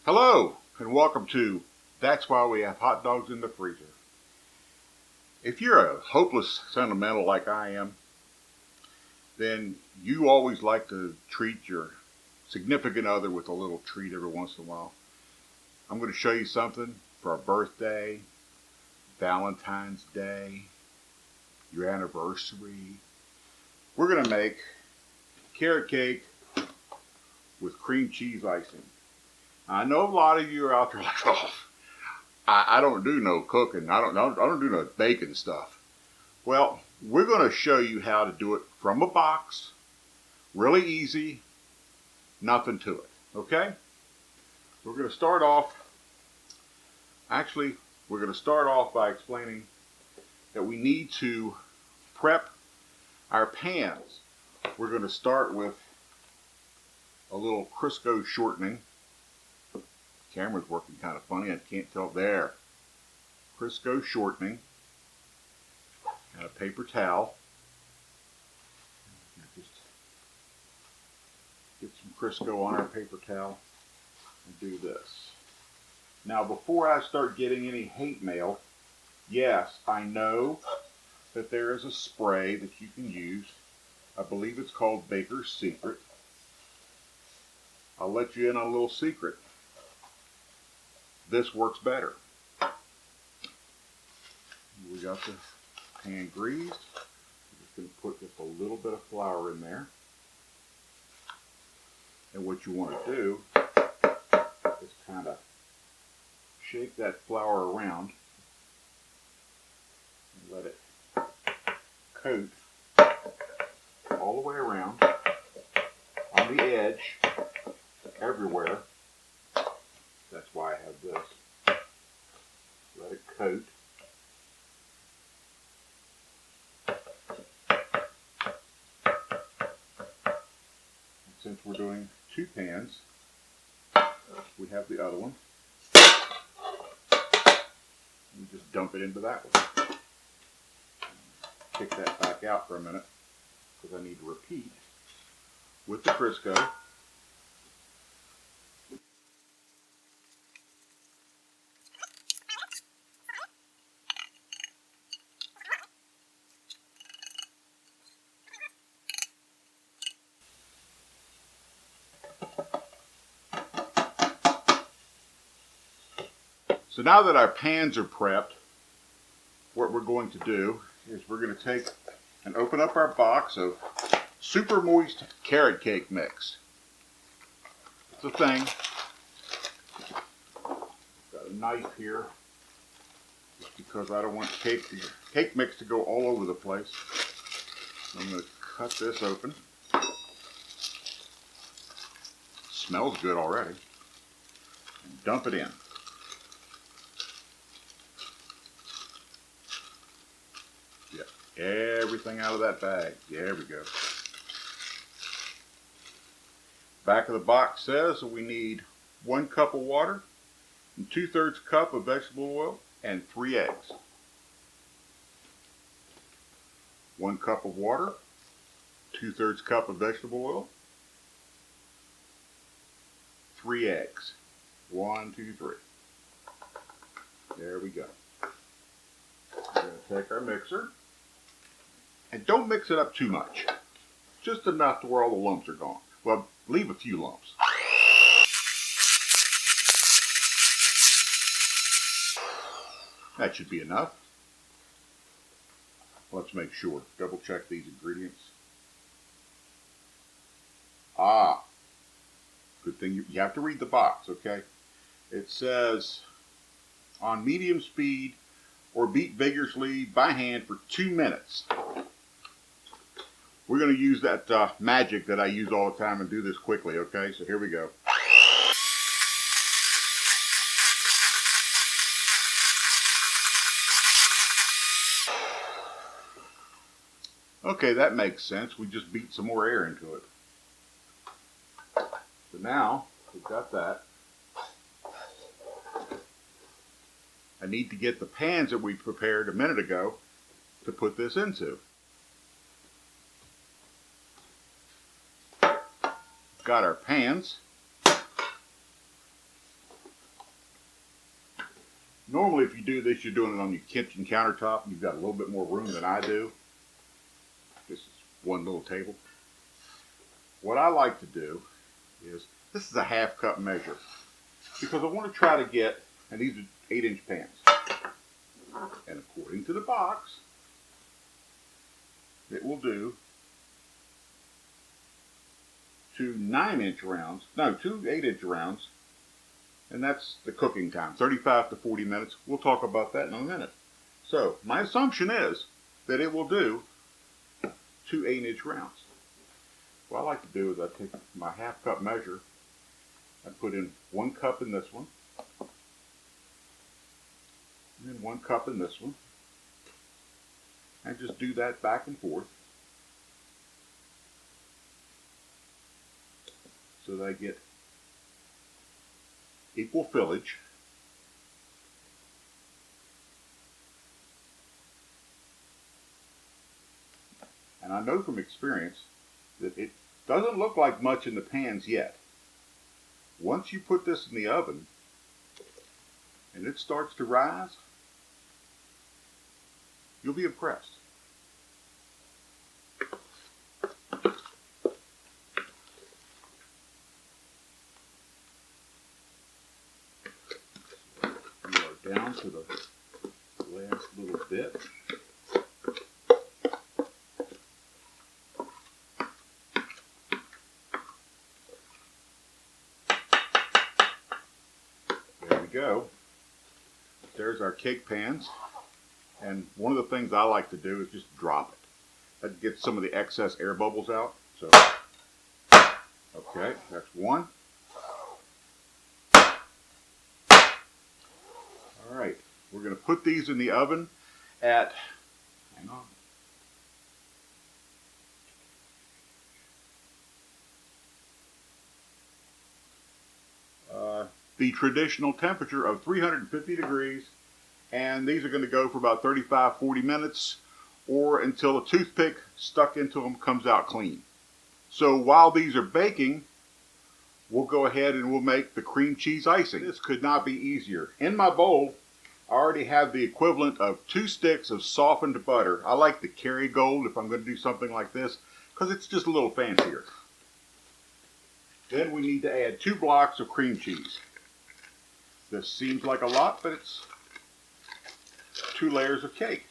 Hello, and welcome to That's Why We Have Hot Dogs in the Freezer. If you're a hopeless sentimental like I am, then you always like to treat your significant other with a little treat every once in a while. I'm going to show you something for a birthday, Valentine's Day, your anniversary. We're going to make carrot cake with cream cheese icing. I know a lot of you are out there like, oh, I don't do no cooking. I don't do no baking stuff. Well, we're going to show you how to do it from a box. Really easy. Nothing to it. Okay? We're going to start off. Actually, we're going to start off by explaining that we need to prep our pans. We're going to start with a little Crisco shortening. Camera's working kind of funny. I can't tell. There. Crisco shortening. And a paper towel. Just get some Crisco on our paper towel and do this. Now, before I start getting any hate mail, yes, I know that there is a spray that you can use. I believe it's called Baker's Secret. I'll let you in on a little secret. This works better. We got the pan greased. I'm just going to put just a little bit of flour in there. And what you want to do is kind of shake that flour around and let it coat all the way around on the edge everywhere. That's why I have this. Let it coat. And since we're doing two pans, we have the other one. And just dump it into that one. Kick that back out for a minute because I need to repeat with the Crisco. So now that our pans are prepped, what we're going to do is we're going to take and open up our box of super moist carrot cake mix. It's a thing. Got a knife here just because I don't want cake mix to go all over the place. I'm going to cut this open. Smells good already. And dump it in. Everything out of that bag. There we go. Back of the box says that we need 1 cup of water and 2/3 cup of vegetable oil and 3 eggs. 1 cup of water, 2/3 cup of vegetable oil, 3 eggs. 1, 2, 3. There we go. We're going to take our mixer. And don't mix it up too much. Just enough to where all the lumps are gone. Well, leave a few lumps. That should be enough. Let's make sure. Double check these ingredients. Good thing you have to read the box, okay? It says on medium speed or beat vigorously by hand for 2 minutes. We're going to use that magic that I use all the time and do this quickly, okay? So here we go. Okay, that makes sense. We just beat some more air into it. So now, we've got that. I need to get the pans that we prepared a minute ago to put this into. Got our pans. Normally if you do this, you're doing it on your kitchen countertop. You've got a little bit more room than I do. This is one little table. What I like to do is, this is a half cup measure, because I want to try to get, and these are 8-inch pans, and according to the box, it will do 2 9-inch rounds, no, 2 8-inch rounds, and that's the cooking time, 35 to 40 minutes. We'll talk about that in a minute. So my assumption is that it will do 2 8-inch rounds. What I like to do is I take my half cup measure, I put in 1 cup in this one, and then 1 cup in this one, and just do that back and forth so that I get equal fillage. And I know from experience that it doesn't look like much in the pans yet. Once you put this in the oven and it starts to rise, you'll be impressed. We are down to the last little bit. There we go. There's our cake pans. And one of the things I like to do is just drop it. That gets some of the excess air bubbles out. So, okay, that's one. All right, we're going to put these in the oven at, hang on, the traditional temperature of 350 degrees. And these are going to go for about 35-40 minutes, or until a toothpick stuck into them comes out clean. So while these are baking, we'll go ahead and we'll make the cream cheese icing. This could not be easier. In my bowl, I already have the equivalent of 2 sticks of softened butter. I like the Kerrygold if I'm going to do something like this, because it's just a little fancier. Then we need to add 2 blocks of cream cheese. This seems like a lot, but it's 2 layers of cake.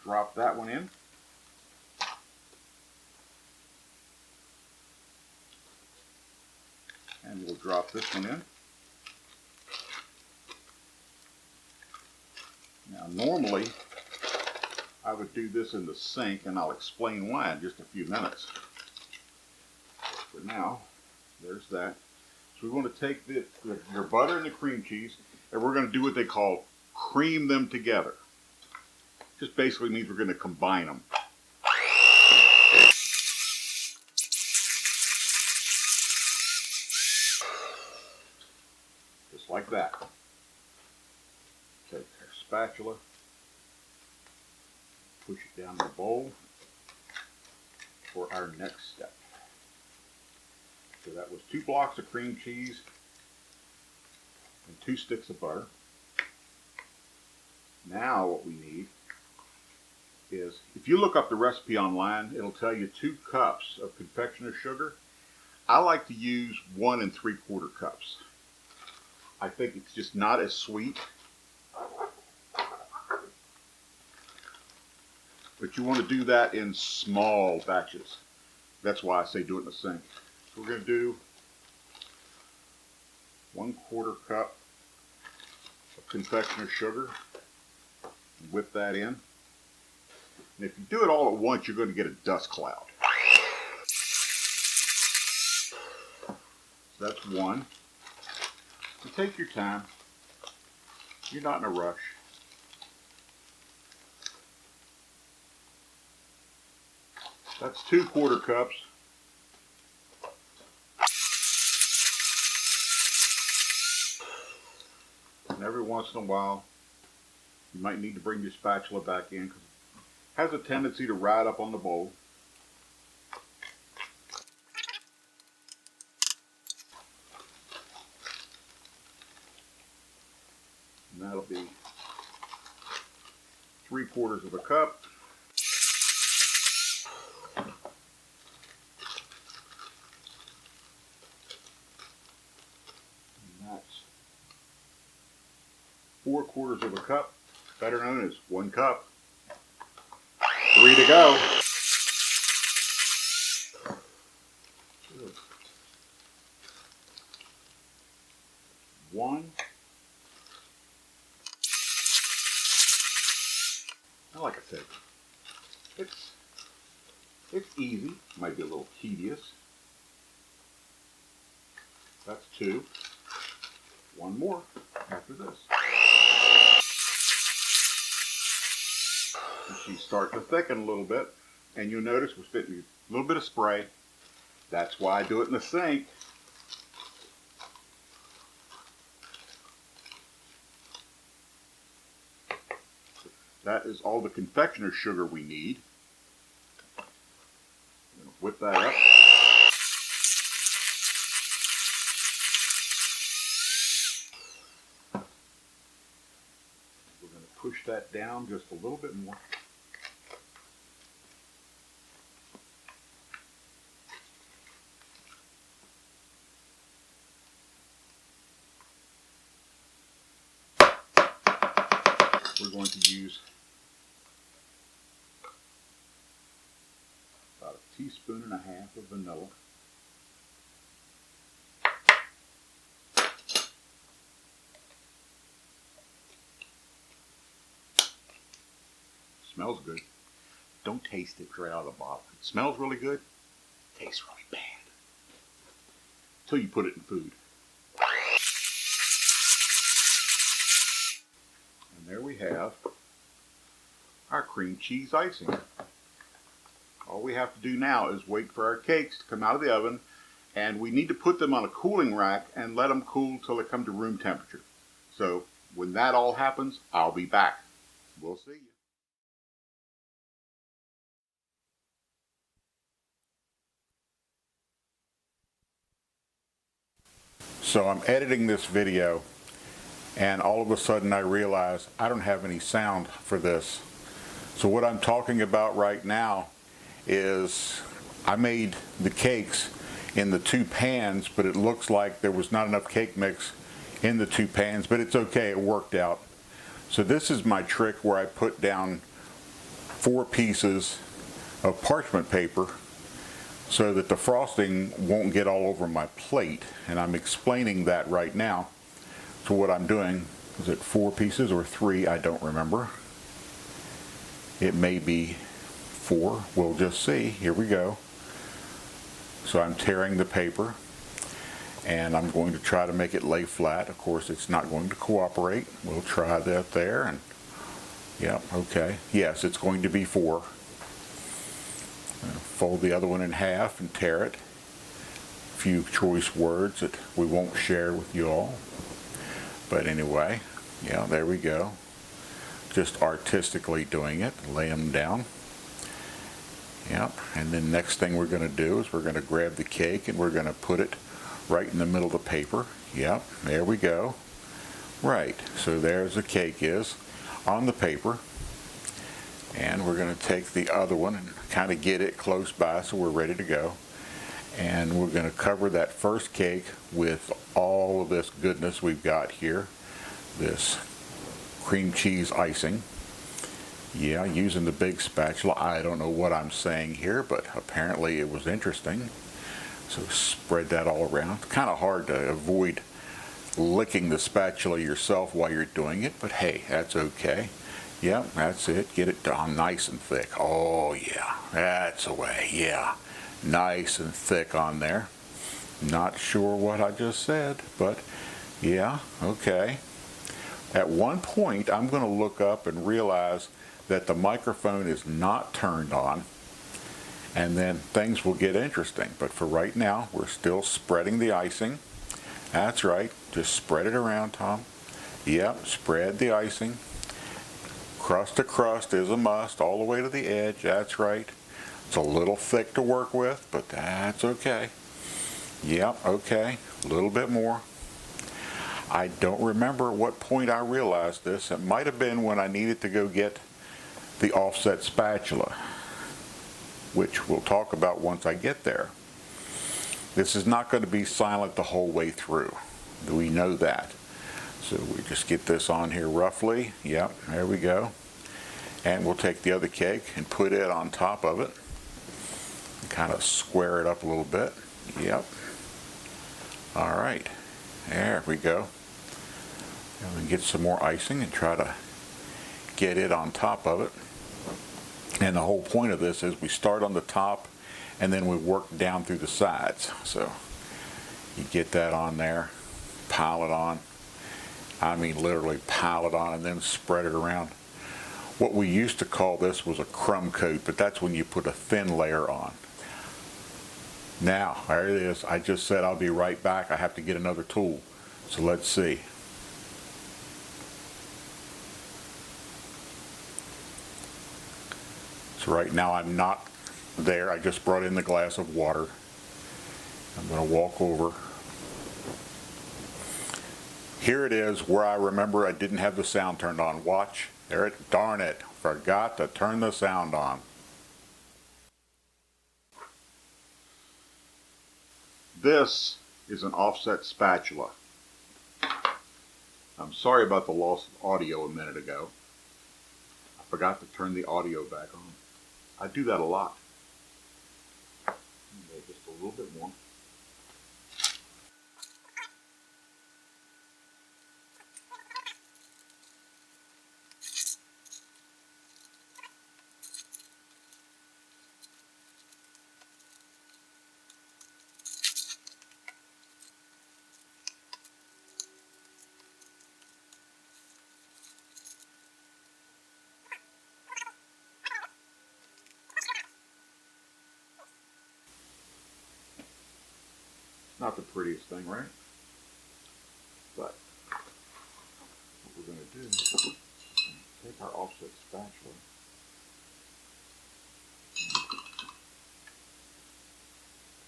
Drop that one in. And we'll drop this one in. Now normally I would do this in the sink, and I'll explain why in just a few minutes. For now, there's that. So we want to take your butter and the cream cheese, and we're going to do what they call cream them together. Just basically means we're going to combine them. Just like that. Take our spatula, push it down in the bowl for our next step. So that was 2 blocks of cream cheese and 2 sticks of butter. Now what we need is, if you look up the recipe online, it'll tell you 2 cups of confectioner's sugar. I like to use 1 3/4 cups. I think it's just not as sweet. But you want to do that in small batches. That's why I say do it in the sink. So we're going to do 1/4 cup of confectioner's sugar. Whip that in. And if you do it all at once, you're going to get a dust cloud. So that's 1. You take your time. You're not in a rush. That's 2/4 cups. And every once in a while, you might need to bring your spatula back in, because it has a tendency to ride up on the bowl. And that'll be 3/4 of a cup. And that's 4/4 of a cup, better known as 1 cup. 3 to go. Good. 1. Now, like I said, it's easy. Might be a little tedious. That's 2. 1 more after this. And she's starting to thicken a little bit, and you'll notice we're spitting a little bit of spray. That's why I do it in the sink. That is all the confectioner's sugar we need. I'm going to whip that up. We're going to push that down just a little bit more. We're going to use about 1.5 teaspoons of vanilla. Smells good. Don't taste it right out of the bottle. It smells really good. Tastes really bad. Until you put it in food. And there we have our cream cheese icing. All we have to do now is wait for our cakes to come out of the oven, and we need to put them on a cooling rack and let them cool till they come to room temperature. So when that all happens, I'll be back. We'll see you. So I'm editing this video, and all of a sudden I realize I don't have any sound for this. So what I'm talking about right now is I made the cakes in the 2 pans, but it looks like there was not enough cake mix in the 2 pans, but it's okay, it worked out. So this is my trick where I put down 4 pieces of parchment paper so that the frosting won't get all over my plate, and I'm explaining that right now. So what I'm doing, is it 4 pieces or 3? I don't remember. It may be 4. We'll just see. Here we go. So I'm tearing the paper, and I'm going to try to make it lay flat. Of course, it's not going to cooperate. We'll try that there, and yeah, okay. Yes, it's going to be 4. Fold the other one in half and tear it. A few choice words that we won't share with you all. But anyway, yeah, there we go. Just artistically doing it. Lay them down. Yep, and then next thing we're going to do is we're going to grab the cake and we're going to put it right in the middle of the paper. Yep, there we go. Right, so there's the cake is on the paper. And we're going to take the other one and kind of get it close by so we're ready to go. And we're going to cover that first cake with all of this goodness we've got here. This cream cheese icing. Yeah, using the big spatula. I don't know what I'm saying here, but apparently it was interesting. So spread that all around. Kind of hard to avoid licking the spatula yourself while you're doing it, but hey, that's okay. Yep, that's it. Get it down nice and thick. Oh yeah, that's the way. Yeah, nice and thick on there. Not sure what I just said, but yeah, okay. At one point, I'm going to look up and realize that the microphone is not turned on, and then things will get interesting. But for right now, we're still spreading the icing. That's right. Just spread it around, Tom. Yep, spread the icing. Crust to crust is a must, all the way to the edge. That's right. It's a little thick to work with, but that's okay. Yep, okay. A little bit more. I don't remember at what point I realized this. It might have been when I needed to go get the offset spatula, which we'll talk about once I get there. This is not going to be silent the whole way through. We know that. So we just get this on here roughly. Yep, there we go. And we'll take the other cake and put it on top of it. Kind of square it up a little bit. Yep. All right. There we go. And we get some more icing and try to get it on top of it. And the whole point of this is we start on the top and then we work down through the sides. So you get that on there, pile it on. I mean literally pile it on and then spread it around. What we used to call this was a crumb coat, but that's when you put a thin layer on. Now, there it is. I just said I'll be right back. I have to get another tool. So let's see. So right now I'm not there. I just brought in the glass of water. I'm going to walk over. Here it is where I remember I didn't have the sound turned on. Watch. There it, darn it. Forgot to turn the sound on. This is an offset spatula. I'm sorry about the loss of audio a minute ago. I forgot to turn the audio back on. I do that a lot. Okay, just a little bit more. Not the prettiest thing, right? But what we're going to do is take our offset spatula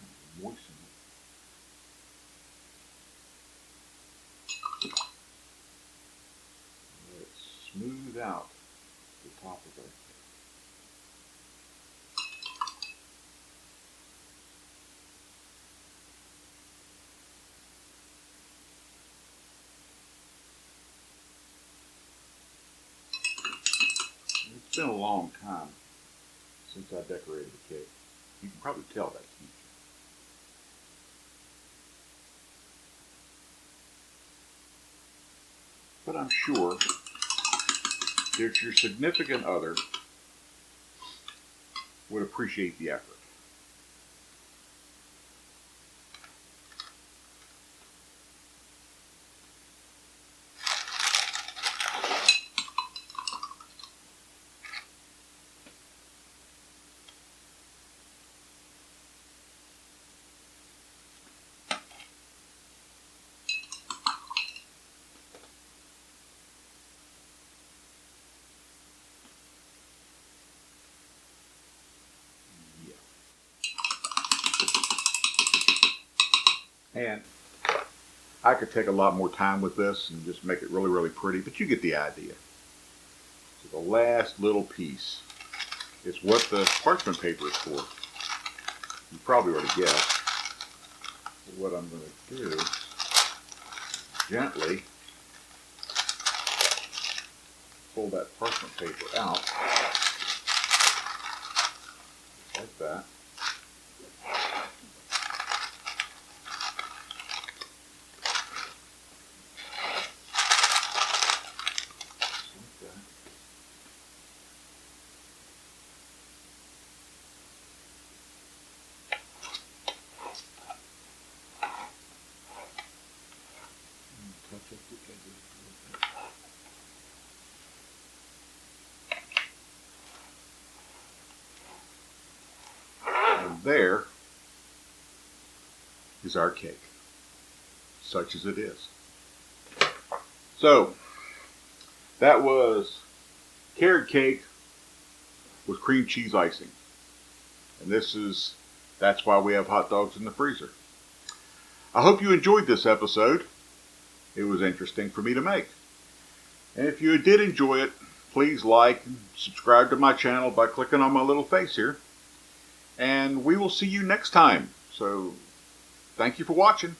and moisten it. Let it smooth out the top of it. It's been a long time since I decorated the cake. You can probably tell that, can't you? But I'm sure that your significant other would appreciate the effort. And I could take a lot more time with this and just make it really, really pretty, but you get the idea. So the last little piece is what the parchment paper is for. You probably already guessed. What I'm going to do is gently pull that parchment paper out, like that. And there is our cake, such as it is. So, that was carrot cake with cream cheese icing. And that's why we have hot dogs in the freezer. I hope you enjoyed this episode. it was interesting for me to make. And if you did enjoy it, please like and subscribe to my channel by clicking on my little face here. And we will see you next time. So, thank you for watching.